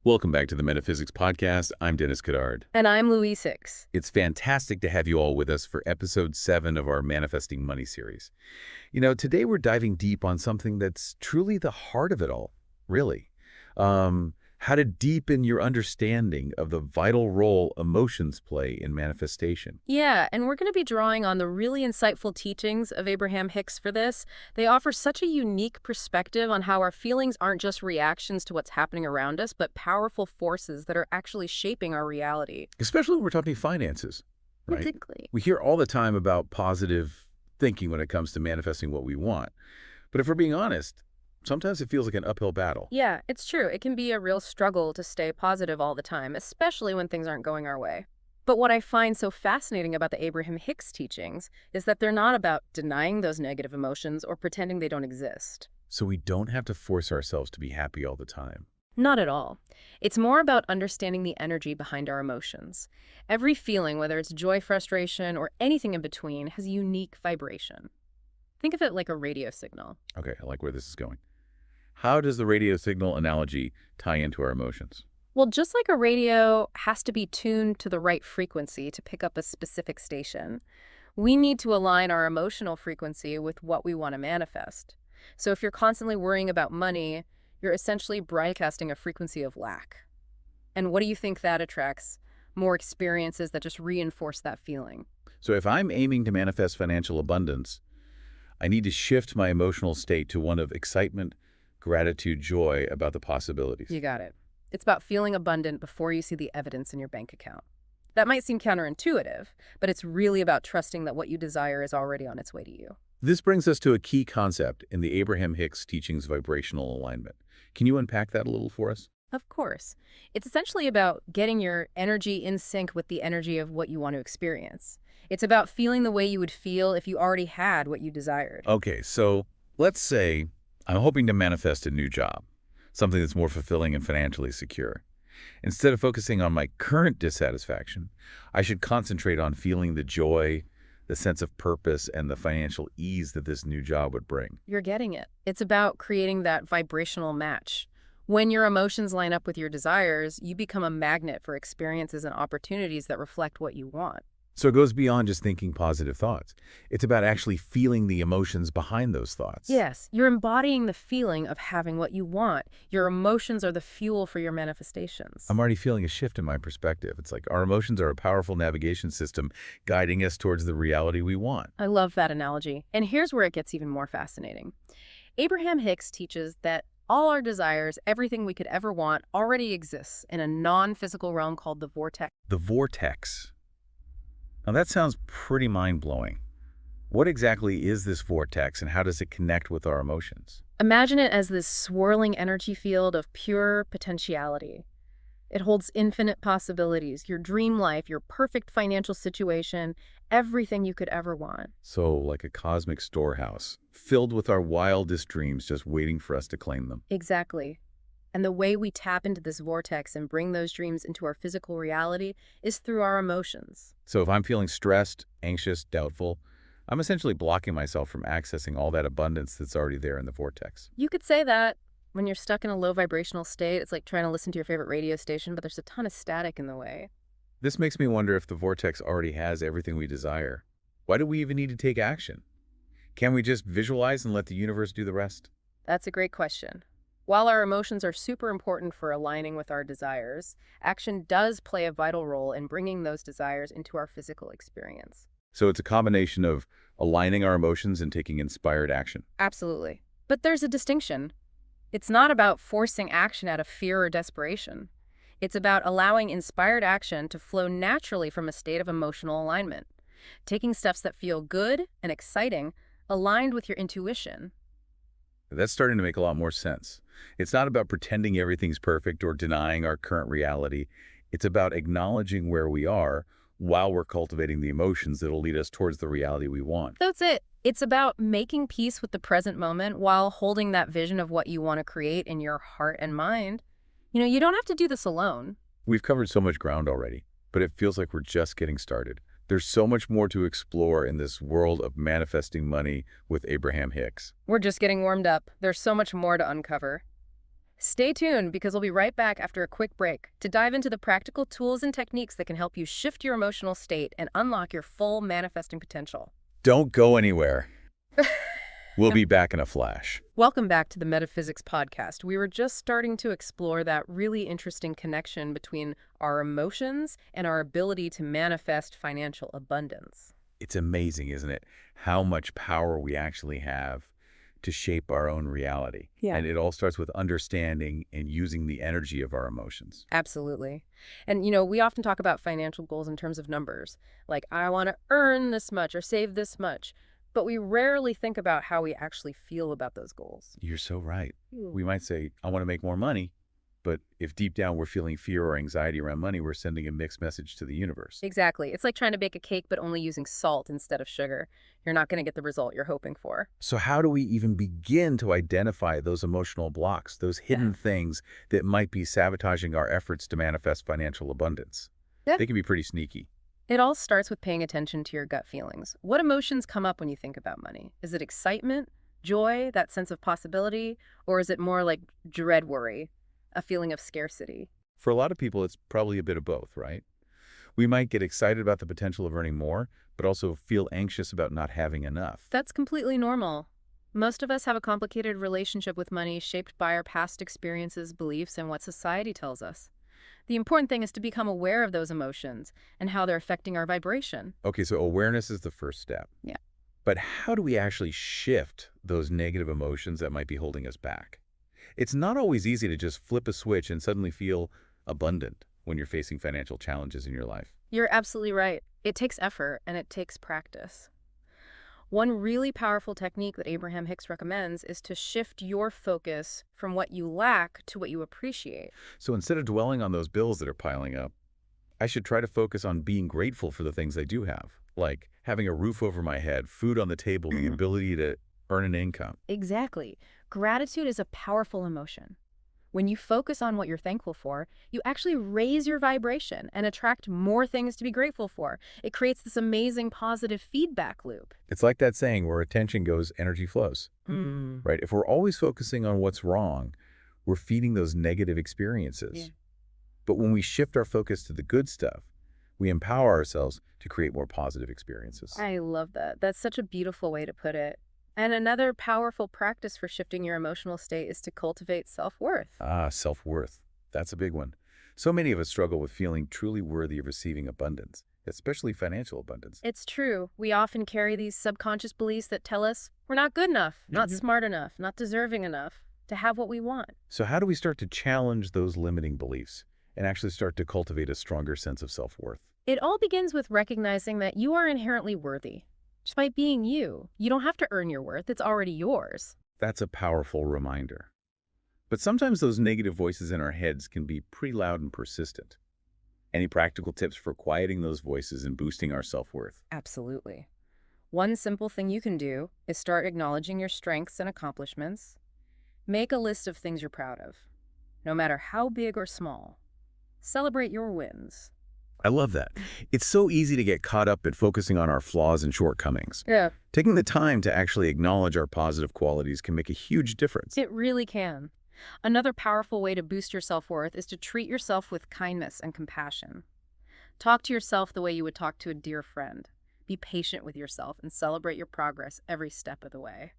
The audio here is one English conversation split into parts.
Welcome back to the Metaphysics Podcast. I'm Dennis Goddard. And I'm Louise Hicks. It's fantastic to have you all with us for episode 7 of our Manifesting Money series. Today we're diving deep on something that's truly the heart of it all, really. How to deepen your understanding of the vital role emotions play in manifestation. Yeah, and we're going to be drawing on the really insightful teachings of Abraham Hicks for this. They offer such a unique perspective on how our feelings aren't just reactions to what's happening around us, but powerful forces that are actually shaping our reality. Especially when we're talking finances, right? Exactly. We hear all the time about positive thinking when it comes to manifesting what we want. But if we're being honest, sometimes it feels like an uphill battle. Yeah, it's true. It can be a real struggle to stay positive all the time, especially when things aren't going our way. But what I find so fascinating about the Abraham Hicks teachings is that they're not about denying those negative emotions or pretending they don't exist. So we don't have to force ourselves to be happy all the time. Not at all. It's more about understanding the energy behind our emotions. Every feeling, whether it's joy, frustration, or anything in between, has a unique vibration. Think of it like a radio signal. Okay, I like where this is going. How does the radio signal analogy tie into our emotions? Well, just like a radio has to be tuned to the right frequency to pick up a specific station, we need to align our emotional frequency with what we want to manifest. So if you're constantly worrying about money, you're essentially broadcasting a frequency of lack. And what do you think that attracts? More experiences that just reinforce that feeling. So if I'm aiming to manifest financial abundance, I need to shift my emotional state to one of excitement, gratitude, joy about the possibilities. You got it. It's about feeling abundant before you see the evidence in your bank account. That might seem counterintuitive, but it's really about trusting that what you desire is already on its way to you. This brings us to a key concept in the Abraham Hicks teachings, vibrational alignment. Can you unpack that a little for us? Of course. It's essentially about getting your energy in sync with the energy of what you want to experience. It's about feeling the way you would feel if you already had what you desired. Okay, so let's say I'm hoping to manifest a new job, something that's more fulfilling and financially secure. Instead of focusing on my current dissatisfaction, I should concentrate on feeling the joy, the sense of purpose, and the financial ease that this new job would bring. You're getting it. It's about creating that vibrational match. When your emotions line up with your desires, you become a magnet for experiences and opportunities that reflect what you want. So it goes beyond just thinking positive thoughts. It's about actually feeling the emotions behind those thoughts. Yes, you're embodying the feeling of having what you want. Your emotions are the fuel for your manifestations. I'm already feeling a shift in my perspective. It's like our emotions are a powerful navigation system guiding us towards the reality we want. I love that analogy. And here's where it gets even more fascinating. Abraham Hicks teaches that all our desires, everything we could ever want, already exists in a non-physical realm called the vortex. The vortex. Now that sounds pretty mind-blowing. What exactly is this vortex and how does it connect with our emotions? Imagine it as this swirling energy field of pure potentiality. It holds infinite possibilities, your dream life, your perfect financial situation, everything you could ever want. So like a cosmic storehouse, filled with our wildest dreams just waiting for us to claim them. Exactly. And the way we tap into this vortex and bring those dreams into our physical reality is through our emotions. So if I'm feeling stressed, anxious, doubtful, I'm essentially blocking myself from accessing all that abundance that's already there in the vortex. You could say that. When you're stuck in a low vibrational state, it's like trying to listen to your favorite radio station, but there's a ton of static in the way. This makes me wonder if the vortex already has everything we desire. Why do we even need to take action? Can we just visualize and let the universe do the rest? That's a great question. While our emotions are super important for aligning with our desires, action does play a vital role in bringing those desires into our physical experience. So it's a combination of aligning our emotions and taking inspired action. Absolutely. But there's a distinction. It's not about forcing action out of fear or desperation. It's about allowing inspired action to flow naturally from a state of emotional alignment, taking steps that feel good and exciting, aligned with your intuition. That's starting to make a lot more sense. It's not about pretending everything's perfect or denying our current reality. It's about acknowledging where we are while we're cultivating the emotions that'll lead us towards the reality we want. That's it. It's about making peace with the present moment while holding that vision of what you want to create in your heart and mind. You don't have to do this alone. We've covered so much ground already, but it feels like we're just getting started. There's so much more to explore in this world of manifesting money with Abraham Hicks. We're just getting warmed up. There's so much more to uncover. Stay tuned because we'll be right back after a quick break to dive into the practical tools and techniques that can help you shift your emotional state and unlock your full manifesting potential. Don't go anywhere. We'll be back in a flash. Welcome back to the Metaphysics podcast. We were just starting to explore that really interesting connection between our emotions and our ability to manifest financial abundance. It's amazing, isn't it, how much power we actually have to shape our own reality. Yeah. And it all starts with understanding and using the energy of our emotions. Absolutely. And, we often talk about financial goals in terms of numbers, like I want to earn this much or save this much. But we rarely think about how we actually feel about those goals. You're so right. We might say, I want to make more money, but if deep down we're feeling fear or anxiety around money, we're sending a mixed message to the universe. Exactly. It's like trying to bake a cake but only using salt instead of sugar. You're not going to get the result you're hoping for. So how do we even begin to identify those emotional blocks, those hidden things that might be sabotaging our efforts to manifest financial abundance? Yeah. They can be pretty sneaky. It all starts with paying attention to your gut feelings. What emotions come up when you think about money? Is it excitement, joy, that sense of possibility, or is it more like dread worry, a feeling of scarcity? For a lot of people, it's probably a bit of both, right? We might get excited about the potential of earning more, but also feel anxious about not having enough. That's completely normal. Most of us have a complicated relationship with money shaped by our past experiences, beliefs, and what society tells us. The important thing is to become aware of those emotions and how they're affecting our vibration. Okay, so awareness is the first step. Yeah. But how do we actually shift those negative emotions that might be holding us back? It's not always easy to just flip a switch and suddenly feel abundant when you're facing financial challenges in your life. You're absolutely right. It takes effort and it takes practice. One really powerful technique that Abraham Hicks recommends is to shift your focus from what you lack to what you appreciate. So instead of dwelling on those bills that are piling up, I should try to focus on being grateful for the things I do have, like having a roof over my head, food on the table, the ability to earn an income. Exactly. Gratitude is a powerful emotion. When you focus on what you're thankful for, you actually raise your vibration and attract more things to be grateful for. It creates this amazing positive feedback loop. It's like that saying, where attention goes, energy flows, right? If we're always focusing on what's wrong, we're feeding those negative experiences. Yeah. But when we shift our focus to the good stuff, we empower ourselves to create more positive experiences. I love that. That's such a beautiful way to put it. And another powerful practice for shifting your emotional state is to cultivate self-worth. Ah, self-worth. That's a big one. So many of us struggle with feeling truly worthy of receiving abundance, especially financial abundance. It's true. We often carry these subconscious beliefs that tell us we're not good enough, not smart enough, not deserving enough to have what we want. So how do we start to challenge those limiting beliefs and actually start to cultivate a stronger sense of self-worth? It all begins with recognizing that you are inherently worthy. Just by being you, you don't have to earn your worth. It's already yours. That's a powerful reminder. But sometimes those negative voices in our heads can be pretty loud and persistent. Any practical tips for quieting those voices and boosting our self-worth? Absolutely. One simple thing you can do is start acknowledging your strengths and accomplishments. Make a list of things you're proud of, no matter how big or small. Celebrate your wins. I love that. It's so easy to get caught up in focusing on our flaws and shortcomings. Yeah. Taking the time to actually acknowledge our positive qualities can make a huge difference. It really can. Another powerful way to boost your self-worth is to treat yourself with kindness and compassion. Talk to yourself the way you would talk to a dear friend. Be patient with yourself and celebrate your progress every step of the way.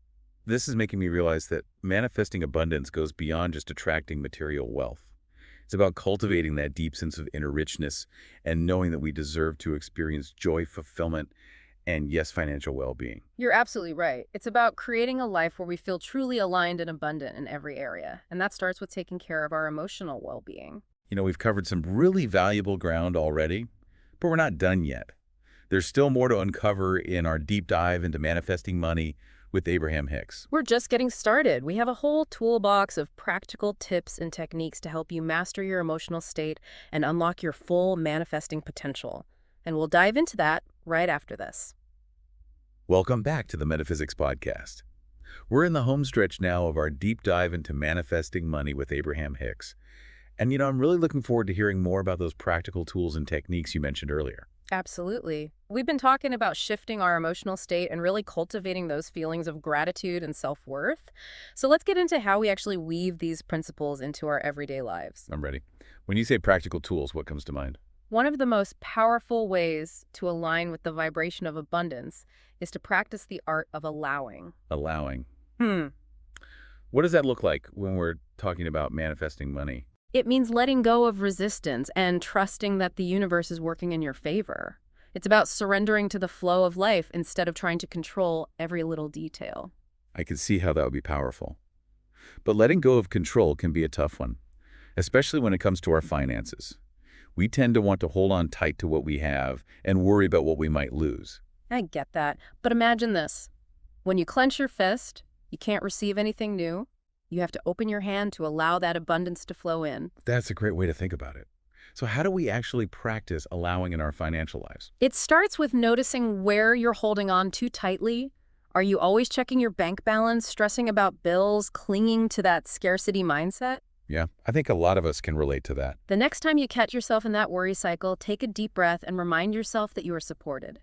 This is making me realize that manifesting abundance goes beyond just attracting material wealth. It's about cultivating that deep sense of inner richness and knowing that we deserve to experience joy, fulfillment, and yes, financial well-being. You're absolutely right. It's about creating a life where we feel truly aligned and abundant in every area. And that starts with taking care of our emotional well-being. You know, we've covered some really valuable ground already, but we're not done yet. There's still more to uncover in our deep dive into manifesting money with Abraham Hicks. We're just getting started. We have a whole toolbox of practical tips and techniques to help you master your emotional state and unlock your full manifesting potential. And we'll dive into that right after this. Welcome back to the Metaphysics Podcast. We're in the home stretch now of our deep dive into manifesting money with Abraham Hicks. And I'm really looking forward to hearing more about those practical tools and techniques you mentioned earlier. Absolutely. We've been talking about shifting our emotional state and really cultivating those feelings of gratitude and self-worth. So let's get into how we actually weave these principles into our everyday lives. I'm ready. When you say practical tools, what comes to mind? One of the most powerful ways to align with the vibration of abundance is to practice the art of allowing. Allowing. Hmm. What does that look like when we're talking about manifesting money? It means letting go of resistance and trusting that the universe is working in your favor. It's about surrendering to the flow of life instead of trying to control every little detail. I can see how that would be powerful. But letting go of control can be a tough one, especially when it comes to our finances. We tend to want to hold on tight to what we have and worry about what we might lose. I get that. But imagine this. When you clench your fist, you can't receive anything new. You have to open your hand to allow that abundance to flow in. That's a great way to think about it. So how do we actually practice allowing in our financial lives? It starts with noticing where you're holding on too tightly. Are you always checking your bank balance, stressing about bills, clinging to that scarcity mindset? Yeah, I think a lot of us can relate to that. The next time you catch yourself in that worry cycle, take a deep breath and remind yourself that you are supported.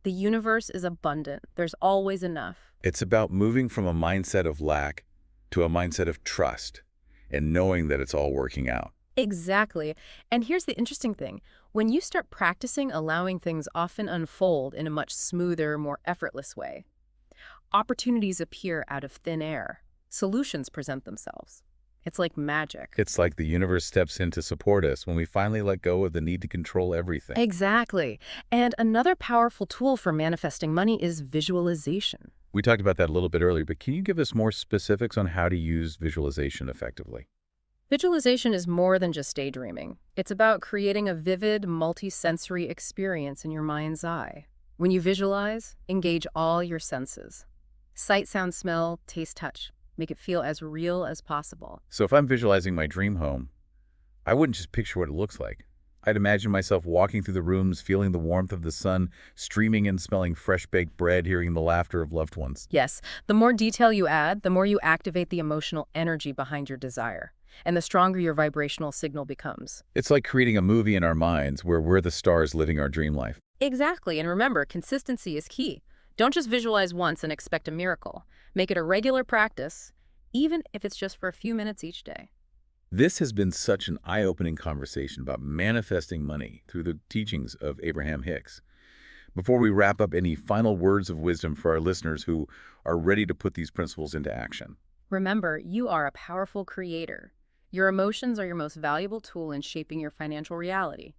The universe is abundant. There's always enough. It's about moving from a mindset of lack to a mindset of trust and knowing that it's all working out. Exactly. And here's the interesting thing. When you start practicing, allowing things often unfold in a much smoother, more effortless way. Opportunities appear out of thin air. Solutions present themselves. It's like magic. It's like the universe steps in to support us when we finally let go of the need to control everything. Exactly. And another powerful tool for manifesting money is visualization. We talked about that a little bit earlier, but can you give us more specifics on how to use visualization effectively? Visualization is more than just daydreaming. It's about creating a vivid, multi-sensory experience in your mind's eye. When you visualize, engage all your senses. Sight, sound, smell, taste, touch. Make it feel as real as possible. So if I'm visualizing my dream home, I wouldn't just picture what it looks like. I'd imagine myself walking through the rooms, feeling the warmth of the sun, streaming in, smelling fresh-baked bread, hearing the laughter of loved ones. Yes, the more detail you add, the more you activate the emotional energy behind your desire, and the stronger your vibrational signal becomes. It's like creating a movie in our minds where we're the stars living our dream life. Exactly, and remember, consistency is key. Don't just visualize once and expect a miracle. Make it a regular practice, even if it's just for a few minutes each day. This has been such an eye-opening conversation about manifesting money through the teachings of Abraham Hicks. Before we wrap up, any final words of wisdom for our listeners who are ready to put these principles into action? Remember, you are a powerful creator. Your emotions are your most valuable tool in shaping your financial reality.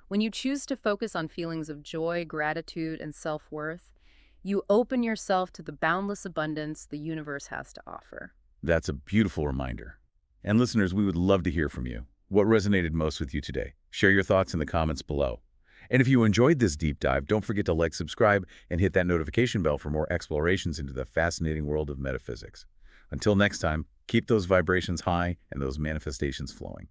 When you choose to focus on feelings of joy, gratitude, and self-worth, you open yourself to the boundless abundance the universe has to offer. That's a beautiful reminder. And listeners, we would love to hear from you. What resonated most with you today? Share your thoughts in the comments below. And if you enjoyed this deep dive, don't forget to like, subscribe, and hit that notification bell for more explorations into the fascinating world of metaphysics. Until next time, keep those vibrations high and those manifestations flowing.